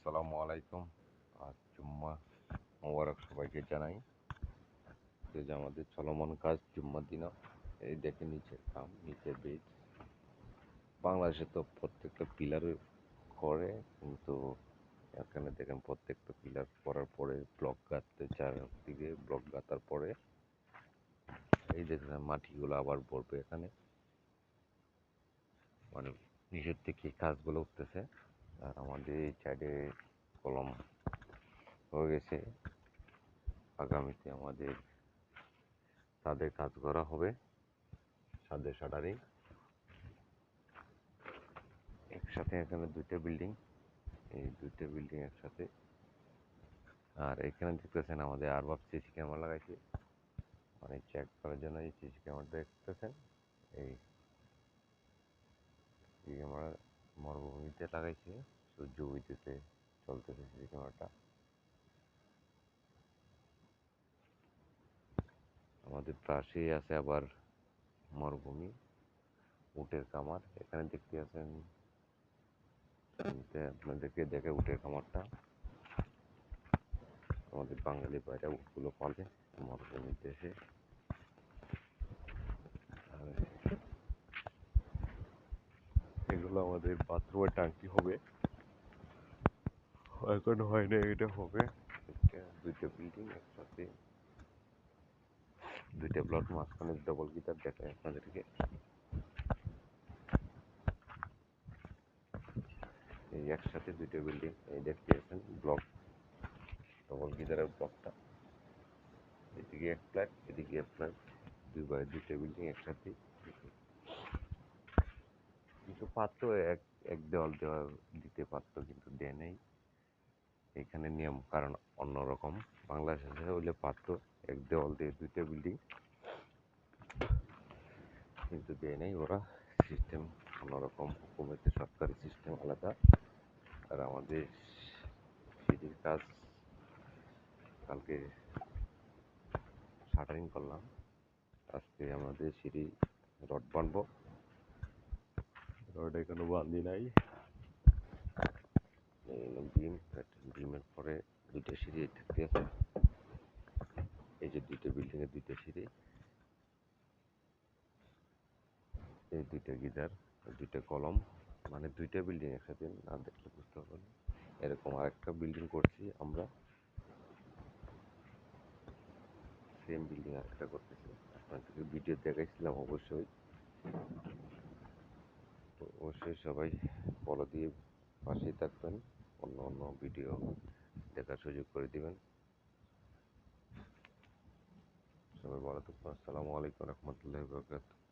আসসালামু আলাইকুম। আজ জুম্মা মোবারক সবাইকে জানাই। যে আমাদের চলমান কাজ জুম্মার দিনও এই দেখে নিচের কাম, নিচের বীজ। বাংলাদেশে তো প্রত্যেকটা পিলার করে, কিন্তু এখানে দেখেন প্রত্যেকটা পিলার করার পরে ব্লক গাঁথতে, চারদিকে ব্লক গাঁথার পরে এই দেখেন মাটিগুলো আবার পড়বে এখানে, মানে নিচের থেকে কাজগুলো উঠতেছে। আর আমাদের এই সাইডে কলম হয়ে গেছে। আগামীতে আমাদের ছাদে কাজ করা হবে, ছাদে শাটারিং একসাথে। এখানে দুইটা বিল্ডিং, এই দুইটা বিল্ডিং একসাথে। আর এখানে দেখতেছেন আমাদের আরবাব সিসি ক্যামেরা লাগাইছে, মানে চেক করার জন্য এই সিসি ক্যামেরাটা দেখতেছেন। এই সিসি ক্যামেরা মরুভূমিতে লাগাইছে, সূর্য উইতেছে চলতেছে সিসি ক্যামেরাটা। আমাদের পাশেই আছে আবার মরুভূমি, উটের খামার। এখানে দেখতে আছেন, আপনাদেরকে দেখে উটের খামারটা। আমাদের বাঙালি ভাইরা উটগুলো পালে মরুভূমির দেশে। এগুলো আমাদের বাথরুমের ট্যাঙ্কি হবে, এখন হয় না, এটা হবে। দুইটা বিল্ডিং একসাথে, দুইটা প্লট, মাঝখানে ডবল গিটার দেখায় আপনাদেরকে। এই একসাথে দুইটা বিল্ডিং, এই দেখতে পাচ্ছেন ব্লক, ডবল গিটারের ব্লকটা। এদিকে এক ফ্ল্যাট, এদিকে এক ফ্ল্যাট, দুইটা বিল্ডিং একসাথে। কিছু পারতো এক এক দেওয়াল দেওয়াল দিতে পারতো, কিন্তু দেয় নেই। এখানে নিয়ম কারণ অন্যরকম। বাংলাদেশে হইলে পারতো এক দেওয়াল দিয়ে দুইটা বিল্ডিং, কিন্তু দেয় নেই ওরা। সিস্টেম অন্যরকম, হুকুমের সরকারি সিস্টেম আলাদা। আর আমাদের সিঁড়ির কাজ কালকে শাটারিং করলাম, আজকে আমাদের সিঁড়ি রড বানবো। রড এখনো বান্ধি নাই, বিম, বিমের পরে দুইটা সিঁড়ি থাকতে আছে। এই যে দুইটা বিল্ডিং এর দুইটা সিঁড়ি, এই দুইটা গিজার, দুইটা কলম, মানে দুইটা বিল্ডিং একসাথে না দেখলে বুঝতে পারবেন। এরকম আরেকটা বিল্ডিং করছি আমরা, সেম বিল্ডিং আরেকটা করতেছি। আপনাদেরকে ভিডিও দেখাইছিলাম অবশ্যই। তো অবশ্যই সবাই ফলো দিয়ে পাশেই থাকবেন, অন্য অন্য ভিডিও দেখার সুযোগ করে দিবেন। সবাই ভালো থাকবেন। আসসালামু আলাইকুম রহমতুল্লাহি ওয়া বারাকাতুহু।